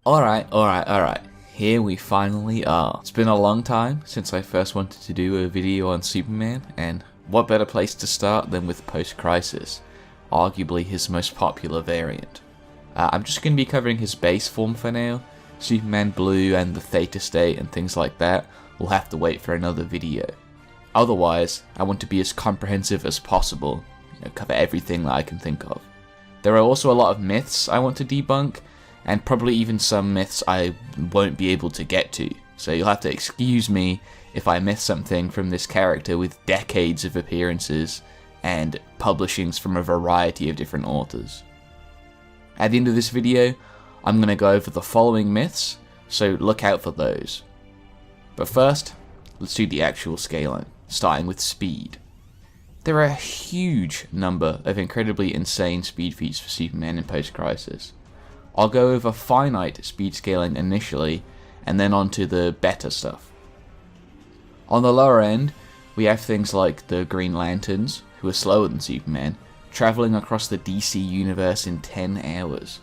Alright. Here we finally are. It's been a long time since I first wanted to do a video on Superman, and what better place to start than with Post-Crisis, arguably his most popular variant. I'm just going to be covering his base form for now. Superman Blue and the Theta State and things like that will have to wait for another video. Otherwise, I want to be as comprehensive as possible, cover everything that I can think of. There are also a lot of myths I want to debunk, and probably even some myths I won't be able to get to, so you'll have to excuse me if I miss something from this character with decades of appearances and publishings from a variety of different authors. At the end of this video, I'm going to go over the following myths, so look out for those. But first, let's do the actual scaling, starting with speed. There are a huge number of incredibly insane speed feats for Superman in Post-Crisis. I'll go over finite speed scaling initially, and then on to the better stuff. On the lower end, we have things like the Green Lanterns, who are slower than Superman, travelling across the DC universe in 10 hours.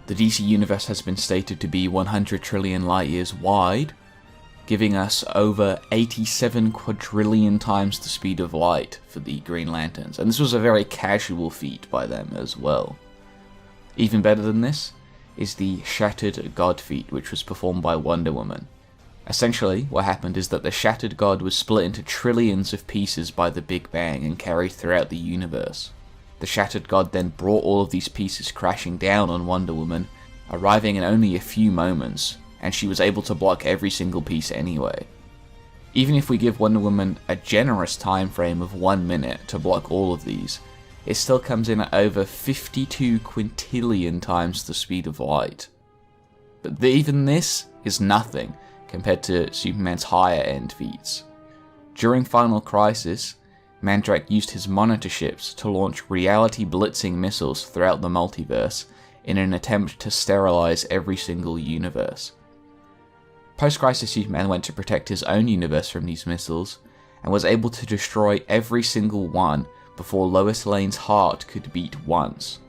The DC universe has been stated to be 100 trillion light years wide, giving us over 87 quadrillion times the speed of light for the Green Lanterns, and this was a very casual feat by them as well. Even better than this is the Shattered God feat, which was performed by Wonder Woman. Essentially, what happened is that the Shattered God was split into trillions of pieces by the Big Bang and carried throughout the universe. The Shattered God then brought all of these pieces crashing down on Wonder Woman, arriving in only a few moments, and she was able to block every single piece anyway. Even if we give Wonder Woman a generous time frame of 1 minute to block all of these, it still comes in at over 52 quintillion times the speed of light. But even this is nothing compared to Superman's higher end feats. During Final Crisis, Mandrake used his monitor ships to launch reality blitzing missiles throughout the multiverse in an attempt to sterilize every single universe. Post-Crisis Superman went to protect his own universe from these missiles, and was able to destroy every single one before Lois Lane's heart could beat once.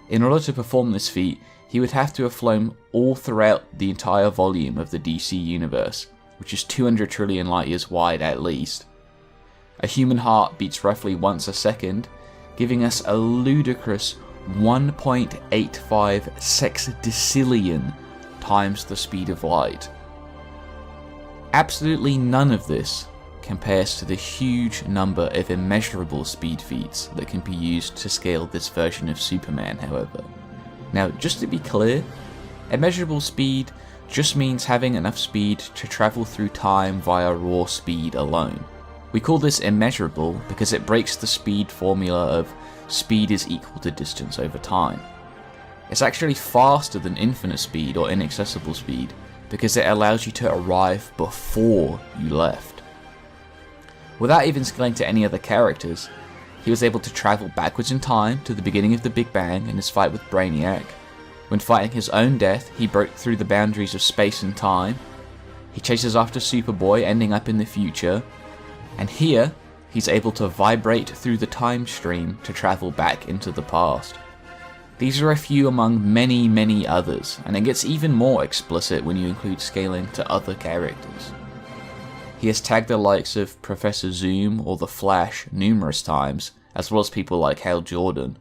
In order to perform this feat, he would have to have flown all throughout the entire volume of the DC universe, which is 200 trillion light years wide at least. A human heart beats roughly once a second, giving us a ludicrous 1.85 sextillion times the speed of light. Absolutely none of this compares to the huge number of immeasurable speed feats that can be used to scale this version of Superman, however. Now, just to be clear, immeasurable speed just means having enough speed to travel through time via raw speed alone. We call this immeasurable because it breaks the speed formula of speed is equal to distance over time. It's actually faster than infinite speed or inaccessible speed because it allows you to arrive before you left. Without even scaling to any other characters, he was able to travel backwards in time to the beginning of the Big Bang in his fight with Brainiac. When fighting his own death, he broke through the boundaries of space and time. He chases after Superboy, ending up in the future. And here, he's able to vibrate through the time stream to travel back into the past. These are a few among many, many others, and it gets even more explicit when you include scaling to other characters. He has tagged the likes of Professor Zoom or The Flash numerous times, as well as people like Hal Jordan.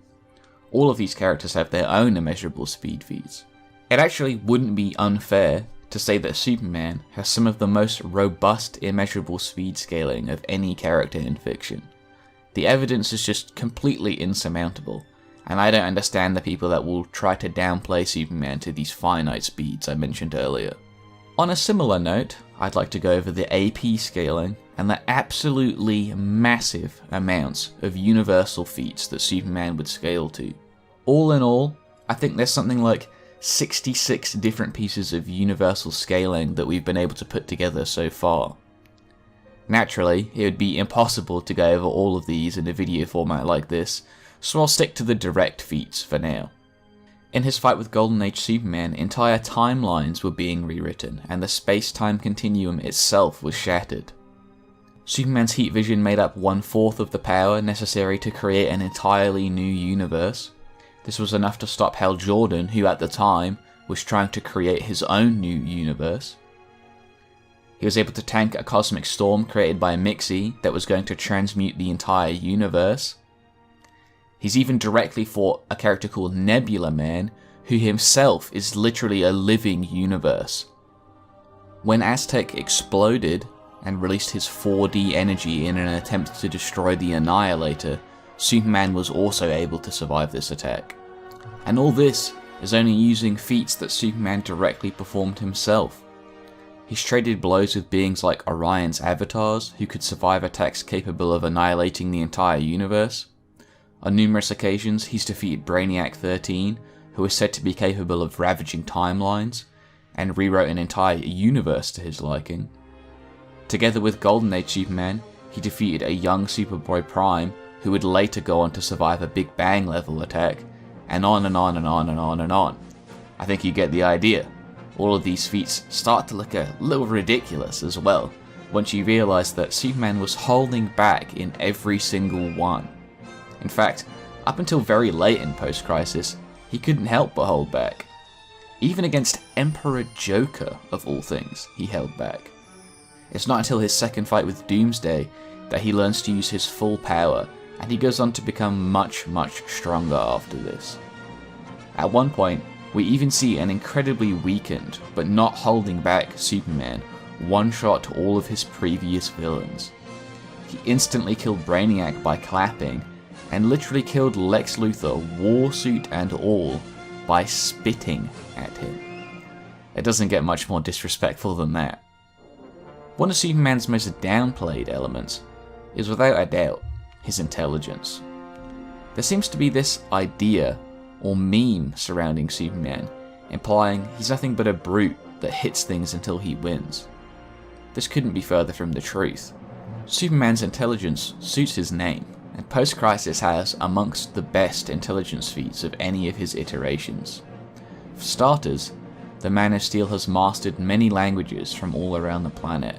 All of these characters have their own immeasurable speed feats. It actually wouldn't be unfair to say that Superman has some of the most robust immeasurable speed scaling of any character in fiction. The evidence is just completely insurmountable, and I don't understand the people that will try to downplay Superman to these finite speeds I mentioned earlier. On a similar note, I'd like to go over the AP scaling and the absolutely massive amounts of universal feats that Superman would scale to. All in all, I think there's something like 66 different pieces of universal scaling that we've been able to put together so far. Naturally, it would be impossible to go over all of these in a video format like this, so I'll stick to the direct feats for now. In his fight with Golden Age Superman, entire timelines were being rewritten, and the space-time continuum itself was shattered. Superman's heat vision made up 1/4 of the power necessary to create an entirely new universe. This was enough to stop Hal Jordan, who at the time was trying to create his own new universe. He was able to tank a cosmic storm created by Mixie that was going to transmute the entire universe. He's even directly fought a character called Nebula Man, who himself is literally a living universe. When Aztec exploded and released his 4D energy in an attempt to destroy the Annihilator, Superman was also able to survive this attack. And all this is only using feats that Superman directly performed himself. He's traded blows with beings like Orion's avatars, who could survive attacks capable of annihilating the entire universe. On numerous occasions, he's defeated Brainiac 13, who is said to be capable of ravaging timelines, and rewrote an entire universe to his liking. Together with Golden Age Superman, he defeated a young Superboy Prime, who would later go on to survive a Big Bang level attack, and on and on and on and on and on. I think you get the idea. All of these feats start to look a little ridiculous as well, once you realise that Superman was holding back in every single one. In fact, up until very late in Post-Crisis, he couldn't help but hold back. Even against Emperor Joker, of all things, he held back. It's not until his second fight with Doomsday that he learns to use his full power, and he goes on to become much, much stronger after this. At one point, we even see an incredibly weakened, but not holding back Superman one-shot all of his previous villains. He instantly killed Brainiac by clapping, and literally killed Lex Luthor, warsuit and all, by spitting at him. It doesn't get much more disrespectful than that. One of Superman's most downplayed elements is without a doubt his intelligence. There seems to be this idea or meme surrounding Superman, implying he's nothing but a brute that hits things until he wins. This couldn't be further from the truth. Superman's intelligence suits his name, and Post-Crisis has amongst the best intelligence feats of any of his iterations. For starters, the Man of Steel has mastered many languages from all around the planet,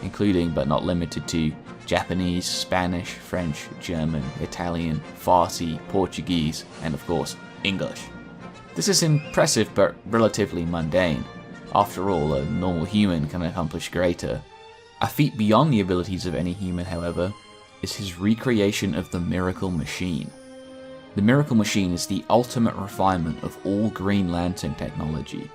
including but not limited to Japanese, Spanish, French, German, Italian, Farsi, Portuguese, and of course, English. This is impressive but relatively mundane. After all, a normal human can accomplish greater. A feat beyond the abilities of any human, however, is his recreation of the Miracle Machine. The Miracle Machine is the ultimate refinement of all Green Lantern technology,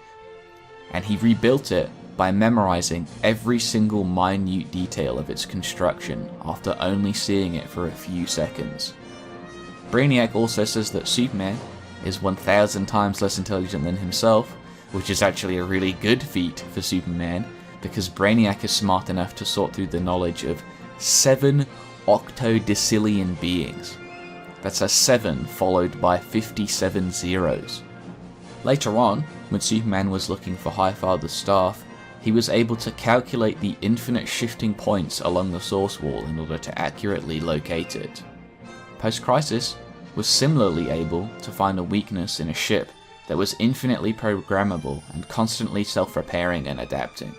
and he rebuilt it by memorizing every single minute detail of its construction after only seeing it for a few seconds. Brainiac also says that Superman is 1,000 times less intelligent than himself, which is actually a really good feat for Superman, because Brainiac is smart enough to sort through the knowledge of 7 octodecillion beings. That's a 7 followed by 57 zeros. Later on, when Superman was looking for Highfather's staff, he was able to calculate the infinite shifting points along the source wall in order to accurately locate it. Post-Crisis was similarly able to find a weakness in a ship that was infinitely programmable and constantly self-repairing and adapting.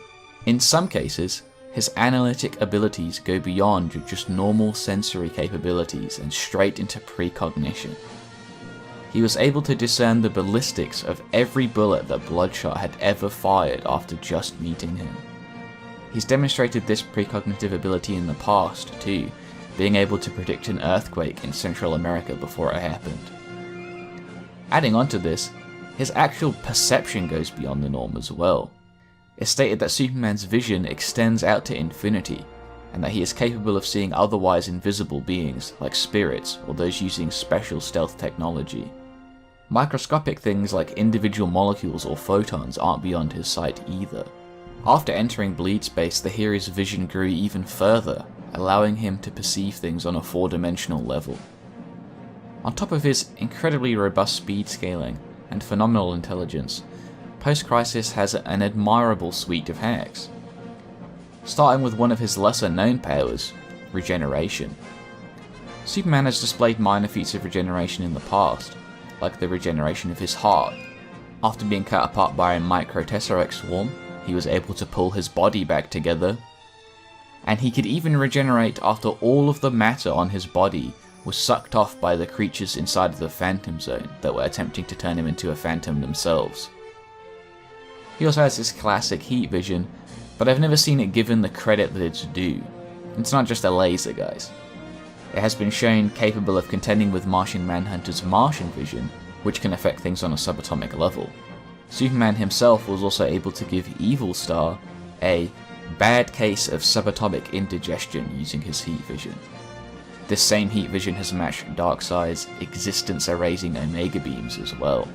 In some cases, his analytic abilities go beyond just normal sensory capabilities and straight into precognition. He was able to discern the ballistics of every bullet that Bloodshot had ever fired after just meeting him. He's demonstrated this precognitive ability in the past too, being able to predict an earthquake in Central America before it happened. Adding on to this, his actual perception goes beyond the norm as well. It's stated that Superman's vision extends out to infinity, and that he is capable of seeing otherwise invisible beings like spirits or those using special stealth technology. Microscopic things like individual molecules or photons aren't beyond his sight either. After entering Bleed Space, the hero's vision grew even further, allowing him to perceive things on a 4-dimensional level. On top of his incredibly robust speed scaling and phenomenal intelligence, Post-Crisis has an admirable suite of hacks. Starting with one of his lesser known powers, regeneration. Superman has displayed minor feats of regeneration in the past, like the regeneration of his heart. After being cut apart by a micro-tesseract swarm, he was able to pull his body back together, and he could even regenerate after all of the matter on his body was sucked off by the creatures inside of the Phantom Zone that were attempting to turn him into a phantom themselves. He also has his classic heat vision, but I've never seen it given the credit that it's due. It's not just a laser, guys. It has been shown capable of contending with Martian Manhunter's Martian vision, which can affect things on a subatomic level. Superman himself was also able to give Evil Star a bad case of subatomic indigestion using his heat vision. This same heat vision has matched Darkseid's existence-erasing Omega beams as well.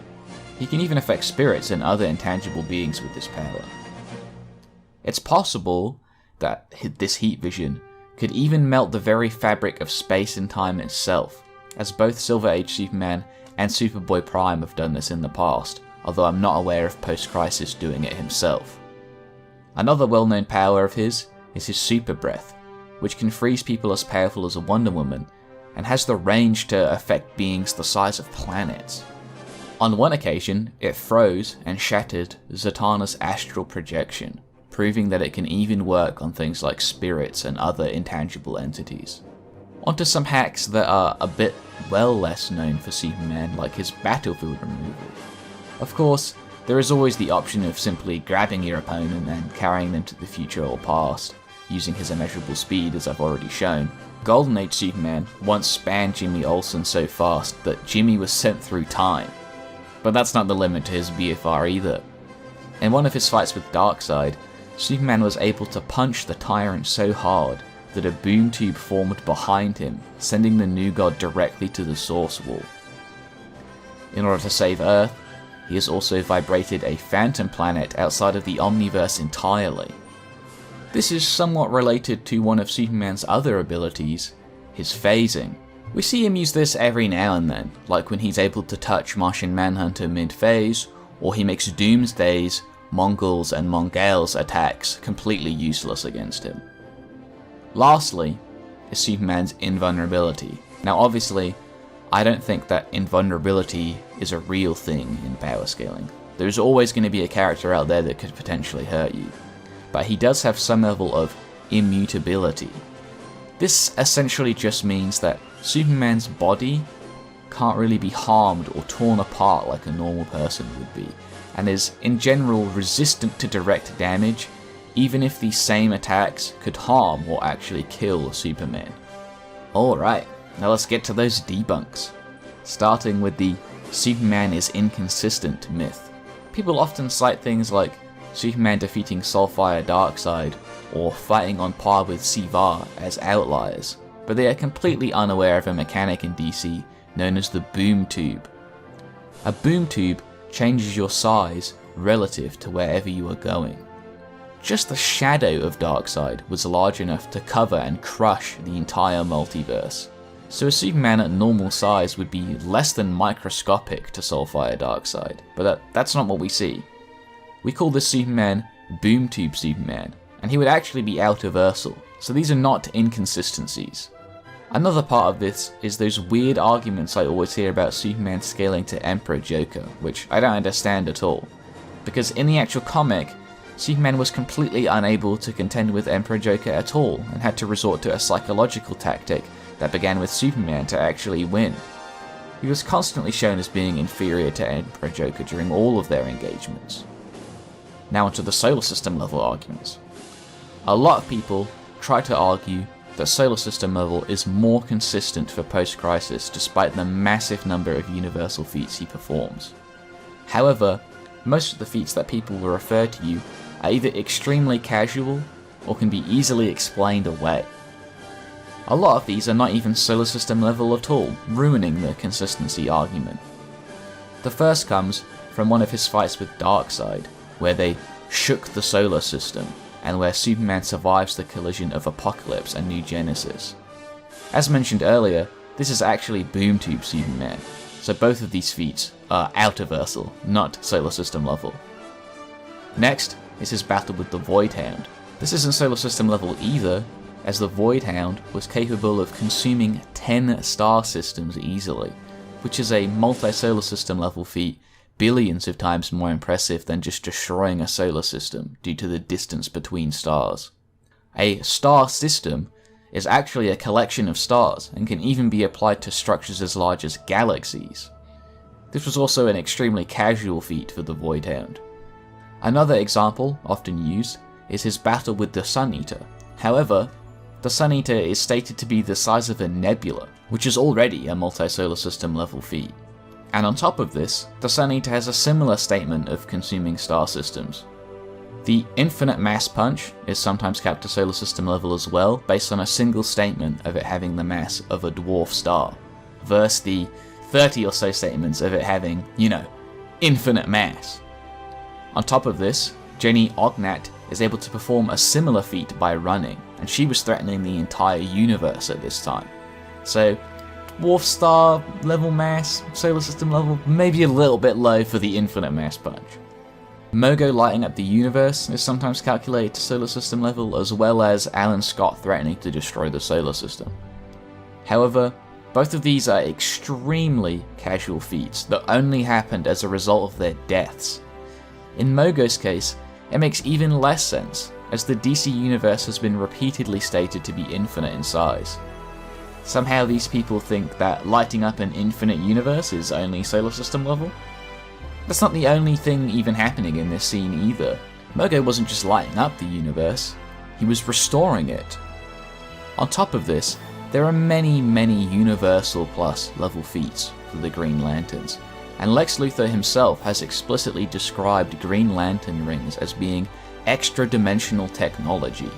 He can even affect spirits and other intangible beings with this power. It's possible that this heat vision could even melt the very fabric of space and time itself, as both Silver Age Superman and Superboy Prime have done this in the past, although I'm not aware of Post-Crisis doing it himself. Another well-known power of his is his Super Breath, which can freeze people as powerful as a Wonder Woman, and has the range to affect beings the size of planets. On one occasion, it froze and shattered Zatanna's astral projection, proving that it can even work on things like spirits and other intangible entities. Onto some hacks that are a bit well less known for Superman, like his battlefield removal. Of course, there is always the option of simply grabbing your opponent and carrying them to the future or past, using his immeasurable speed as I've already shown. Golden Age Superman once spanned Jimmy Olsen so fast that Jimmy was sent through time. But that's not the limit to his BFR either. In one of his fights with Darkseid, Superman was able to punch the Tyrant so hard that a boom tube formed behind him, sending the New God directly to the Source Wall. In order to save Earth, he has also vibrated a phantom planet outside of the Omniverse entirely. This is somewhat related to one of Superman's other abilities, his phasing. We see him use this every now and then, like when he's able to touch Martian Manhunter mid-phase, or he makes Doomsday's, Mongols and Mongals attacks completely useless against him. Lastly, is Superman's invulnerability. Now obviously, I don't think that invulnerability is a real thing in power scaling. There's always going to be a character out there that could potentially hurt you, but he does have some level of immutability. This essentially just means that Superman's body can't really be harmed or torn apart like a normal person would be, and is in general resistant to direct damage, even if these same attacks could harm or actually kill Superman. Alright, now let's get to those debunks. Starting with the Superman is inconsistent myth. People often cite things like Superman defeating Soulfire Darkseid or fighting on par with Sivar as outliers, but they are completely unaware of a mechanic in DC known as the boom tube. A boom tube changes your size relative to wherever you are going. Just the shadow of Darkseid was large enough to cover and crush the entire multiverse, so a Superman at normal size would be less than microscopic to Soulfire Darkseid, but that's not what we see. We call this Superman Boom Tube Superman, and he would actually be outerversal, so these are not inconsistencies. Another part of this is those weird arguments I always hear about Superman scaling to Emperor Joker, which I don't understand at all. Because in the actual comic, Superman was completely unable to contend with Emperor Joker at all, and had to resort to a psychological tactic that began with Superman to actually win. He was constantly shown as being inferior to Emperor Joker during all of their engagements. Now onto the solar system level arguments. A lot of people try to argue that solar system level is more consistent for post-crisis despite the massive number of universal feats he performs. However, most of the feats that people will refer to you are either extremely casual or can be easily explained away. A lot of these are not even solar system level at all, ruining the consistency argument. The first comes from one of his fights with Darkseid, where they shook the solar system, and where Superman survives the collision of Apocalypse and New Genesis. As mentioned earlier, this is actually Boom Tube Superman, so both of these feats are outerversal, not solar system level. Next is his battle with the Voidhound. This isn't solar system level either, as the Voidhound was capable of consuming 10 star systems easily, which is a multi-solar system level feat billions of times more impressive than just destroying a solar system due to the distance between stars. A star system is actually a collection of stars and can even be applied to structures as large as galaxies. This was also an extremely casual feat for the Voidhound. Another example, often used, is his battle with the Sun Eater. However, the Sun Eater is stated to be the size of a nebula, which is already a multi-solar system level feat. And on top of this, the Sun Eater has a similar statement of consuming star systems. The infinite mass punch is sometimes capped to solar system level as well, based on a single statement of it having the mass of a dwarf star, versus the 30 or so statements of it having, infinite mass. On top of this, Jenny Ognat is able to perform a similar feat by running, and she was threatening the entire universe at this time. So, dwarf star level mass, solar system level, maybe a little bit low for the infinite mass punch. Mogo lighting up the universe is sometimes calculated to solar system level, as well as Alan Scott threatening to destroy the solar system. However, both of these are extremely casual feats that only happened as a result of their deaths. In Mogo's case, it makes even less sense, as the DC universe has been repeatedly stated to be infinite in size. Somehow these people think that lighting up an infinite universe is only solar system level? That's not the only thing even happening in this scene either. Mogo wasn't just lighting up the universe, he was restoring it. On top of this, there are many Universal Plus level feats for the Green Lanterns, and Lex Luthor himself has explicitly described Green Lantern rings as being extra-dimensional technology.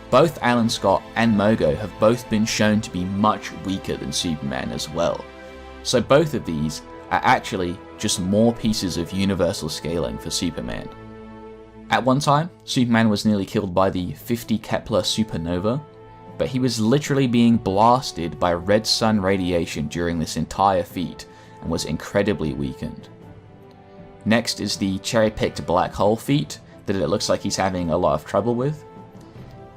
Both Alan Scott and Mogo have both been shown to be much weaker than Superman as well, so both of these are actually just more pieces of universal scaling for Superman. At one time, Superman was nearly killed by the 50 Kepler supernova, but he was literally being blasted by red sun radiation during this entire feat and was incredibly weakened. Next is the cherry-picked black hole feat that it looks like he's having a lot of trouble with.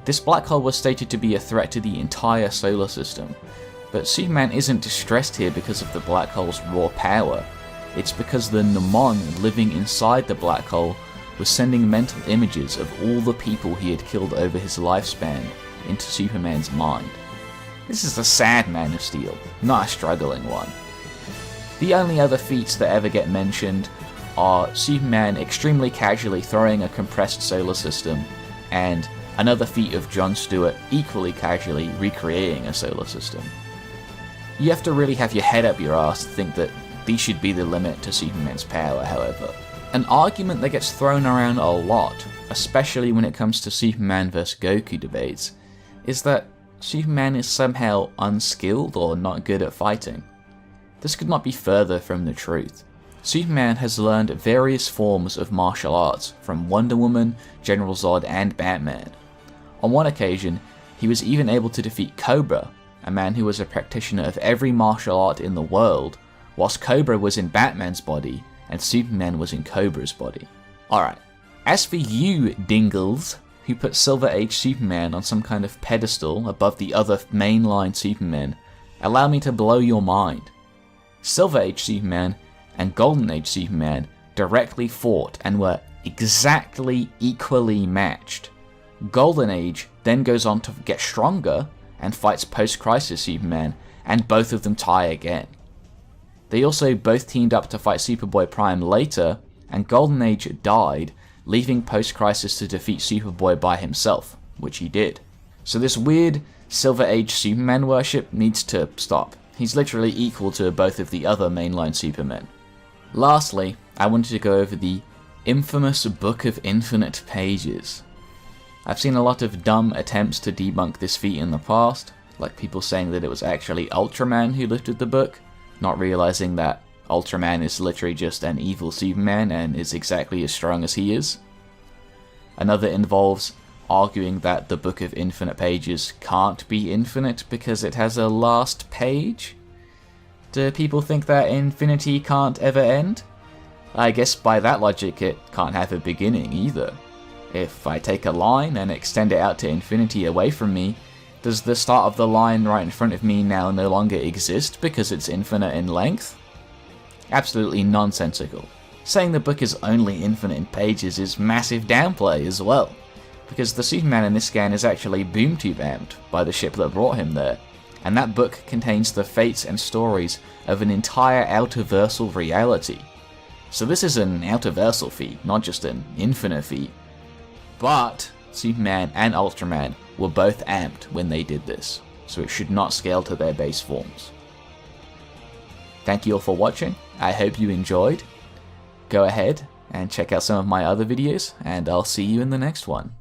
This black hole was stated to be a threat to the entire solar system, but Superman isn't distressed here because of the black hole's raw power. It's because the mnemon living inside the black hole was sending mental images of all the people he had killed over his lifespan into Superman's mind. This is a sad Man of Steel, not a struggling one. The only other feats that ever get mentioned are Superman extremely casually throwing a compressed solar system, and another feat of Jon Stewart equally casually recreating a solar system. You have to really have your head up your ass to think that these should be the limit to Superman's power, however. An argument that gets thrown around a lot, especially when it comes to Superman vs Goku debates, is that Superman is somehow unskilled or not good at fighting. This could not be further from the truth. Superman has learned various forms of martial arts from Wonder Woman, General Zod, and Batman. On one occasion, he was even able to defeat Cobra, a man who was a practitioner of every martial art in the world, whilst Cobra was in Batman's body and Superman was in Cobra's body. Alright, as for you dingles who put Silver Age Superman on some kind of pedestal above the other mainline Supermen, allow me to blow your mind. Silver Age Superman and Golden Age Superman directly fought and were exactly equally matched. Golden Age then goes on to get stronger and fights post-Crisis Superman, and both of them tie again. They also both teamed up to fight Superboy Prime later, and Golden Age died, leaving post-Crisis to defeat Superboy by himself, which he did. So this weird Silver Age Superman worship needs to stop. He's literally equal to both of the other mainline Supermen. Lastly, I wanted to go over the infamous Book of Infinite Pages. I've seen a lot of dumb attempts to debunk this feat in the past, like people saying that it was actually Ultraman who lifted the book, not realizing that Ultraman is literally just an evil Superman and is exactly as strong as he is. Another involves arguing that the Book of Infinite Pages can't be infinite because it has a last page. Do people think that infinity can't ever end? I guess by that logic it can't have a beginning either. If I take a line and extend it out to infinity away from me, does the start of the line right in front of me now no longer exist because it's infinite in length? Absolutely nonsensical. Saying the book is only infinite in pages is massive downplay as well, because the Superman in this scan is actually boom tube amped by the ship that brought him there, and that book contains the fates and stories of an entire outerversal reality. So this is an multiversal feat, not just an infinite feat. But Superman and Ultraman were both amped when they did this, so it should not scale to their base forms. Thank you all for watching, I hope you enjoyed. Go ahead and check out some of my other videos, and I'll see you in the next one.